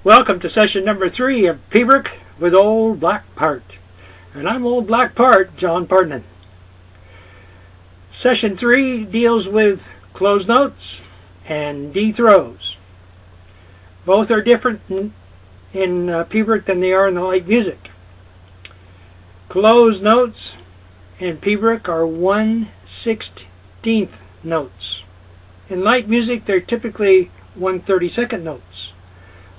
Welcome to session number 3 of Piobaireach with Old Black Part. And I'm Old Black Part, John Pardonan. Session 3 deals with closed notes and D throws. Both are different in Piobaireach than they are in the light music. Closed notes in Piobaireach are 1/16th notes. In light music, they're typically 1/32nd notes.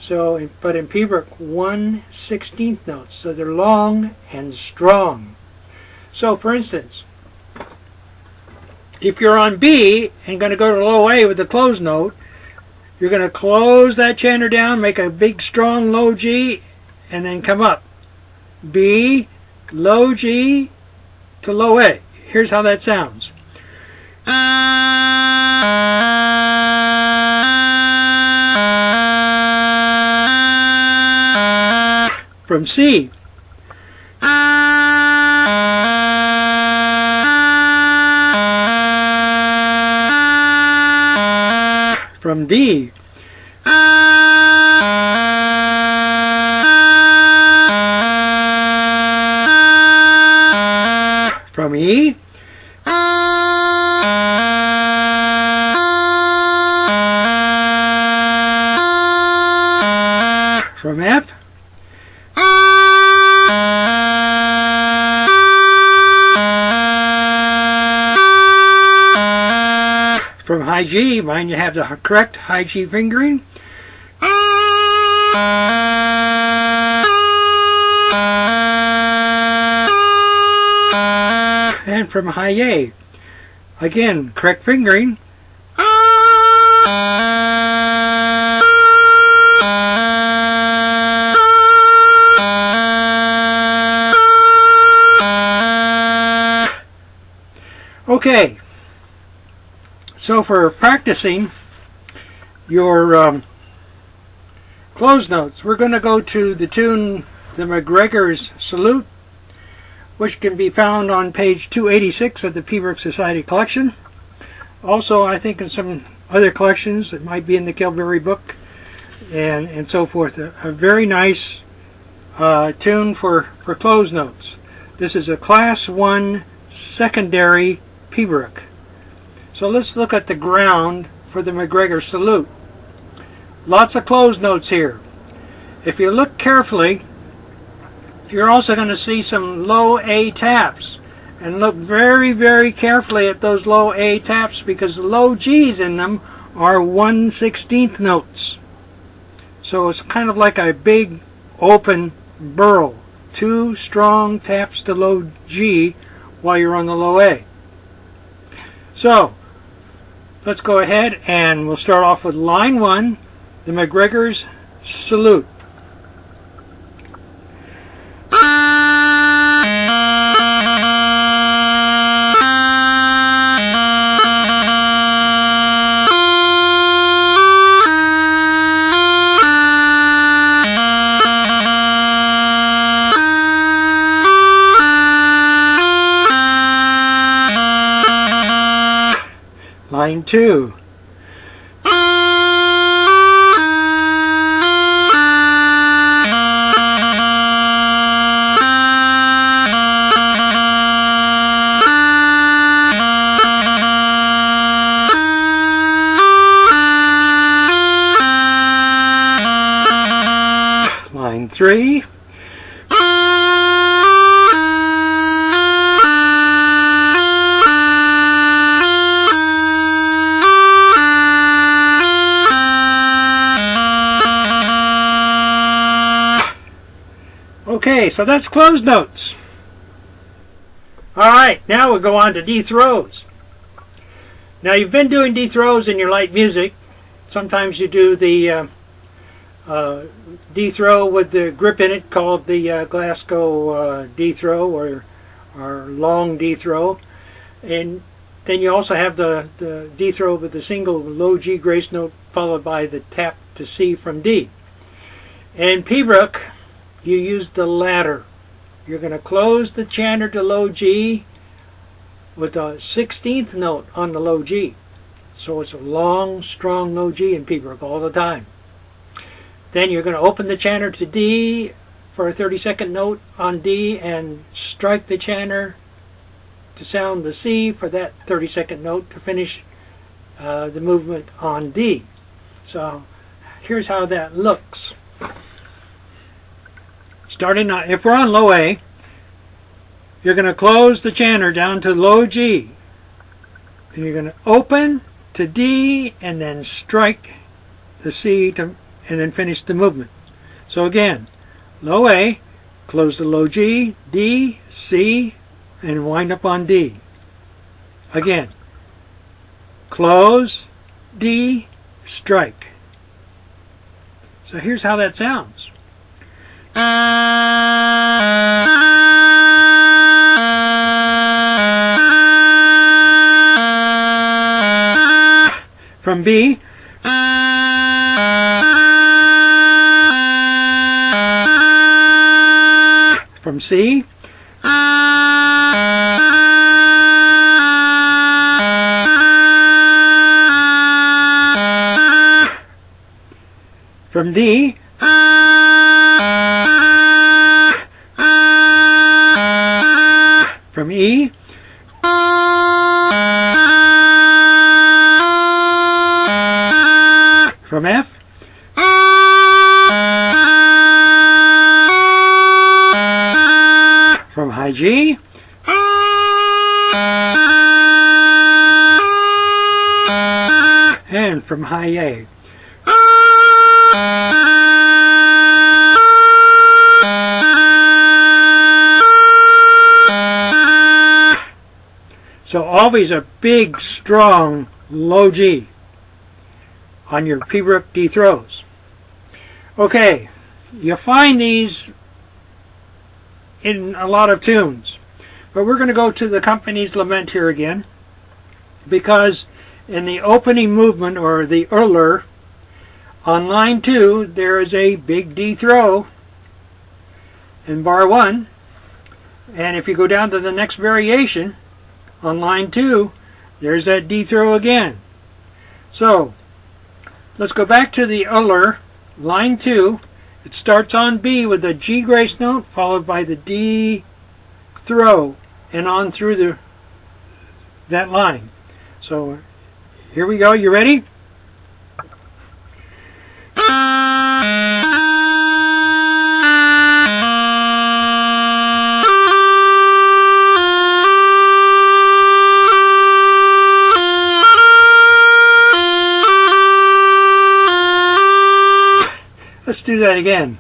But in Piobaireach, 1/16th notes, so they're long and strong. So, for instance, if you're on B and going to go to low A with the closed note, you're going to close that chanter down, make a big strong low G, and then come up. B, low G to low A. Here's how that sounds. From C. From D. From E. From F. From high G, mind you have the correct high G fingering. And from high A, again, correct fingering. Okay. So for practicing your closed notes, we're going to go to the tune The McGregor's Salute, which can be found on page 286 of the Piobaireach Society collection. Also, I think in some other collections, it might be in the Kilberry book and so forth. A very nice tune for closed notes. This is a Class 1 secondary Piobaireach. So let's look at the ground for the McGregor Salute. Lots of closed notes here. If you look carefully, you're also going to see some low A taps. And look very, very carefully at those low A taps because the low G's in them are 1/16th notes. So it's kind of like a big open burl. 2 strong taps to low G while you're on the low A. So, let's go ahead and we'll start off with line 1, the McGregor's Salute. Line 2. Line 3. Okay, so that's closed notes. Alright, now we'll go on to D throws. Now you've been doing D throws in your light music. Sometimes you do the D throw with the grip in it called the Glasgow D throw or long D throw. And then you also have the D throw with the single low G grace note followed by the tap to C from D. In Piobaireach, you use the latter. You're going to close the chanter to low G with a 16th note on the low G. So it's a long, strong low G in Piobaireach all the time. Then you're going to open the chanter to D for a 30-second note on D and strike the chanter to sound the C for that 30-second note to finish the movement on D. So here's how that looks. Starting on, if we're on low A, you're going to close the chanter down to low G. And you're going to open to D and then strike the C to, and then finish the movement. So again, low A, close to low G, D, C, and wind up on D. Again, close, D, strike. So here's how that sounds. From B, from C, from D, from E, from F, from high G, and from high A. So always a big, strong, low G on your Piobaireach D throws. Okay, you find these in a lot of tunes, but we're going to go to the Company's Lament here again, because in the opening movement, or the Urler, on line 2 there is a big D throw in bar 1, and if you go down to the next variation on line 2, there's that D throw again. So let's go back to the Urler, line 2. It starts on B with the G grace note followed by the D throw and on through that line. So here we go. You ready? Let's do that again.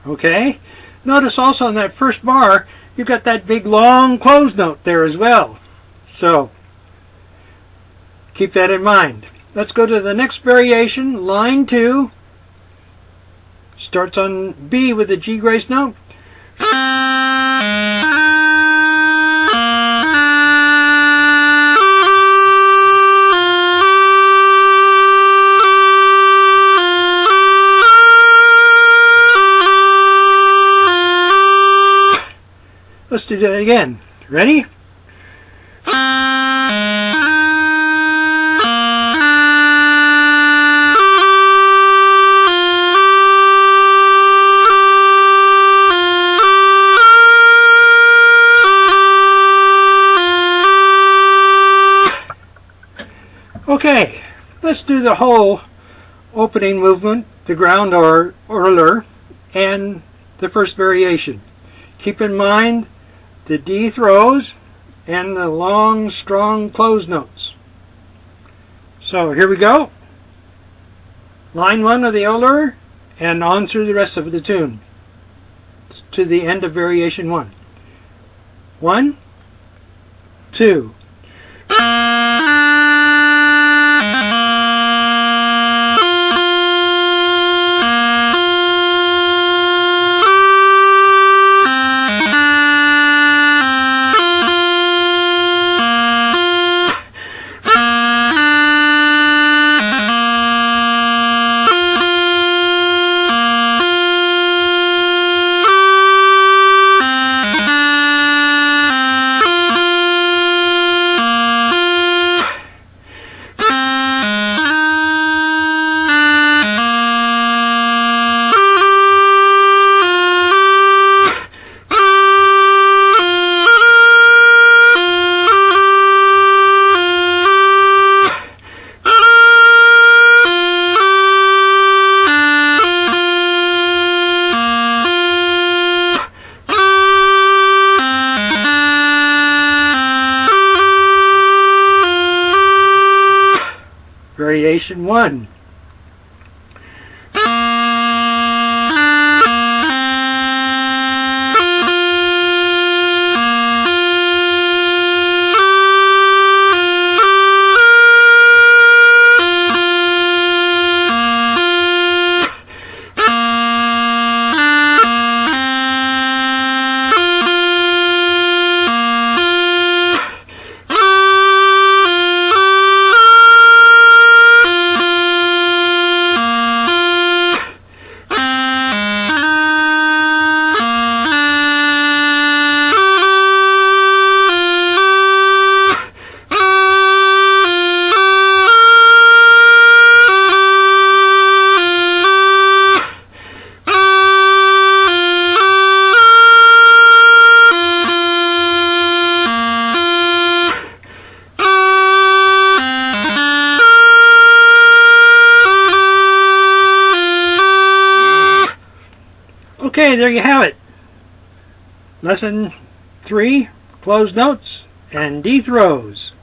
Okay, notice also in that first bar you've got that big long closed note there as well. So keep that in mind. Let's go to the next variation, line 2. Starts on B with the G grace note. Let's do that again. Ready? Okay, let's do the whole opening movement, the ground or Urler, and the first variation. Keep in mind the D throws and the long, strong closed notes. So here we go. Line 1 of the Urler and on through the rest of the tune to the end of variation 1. 1, 2. Variation 1. Okay, there you have it. Lesson 3, closed notes and D throws.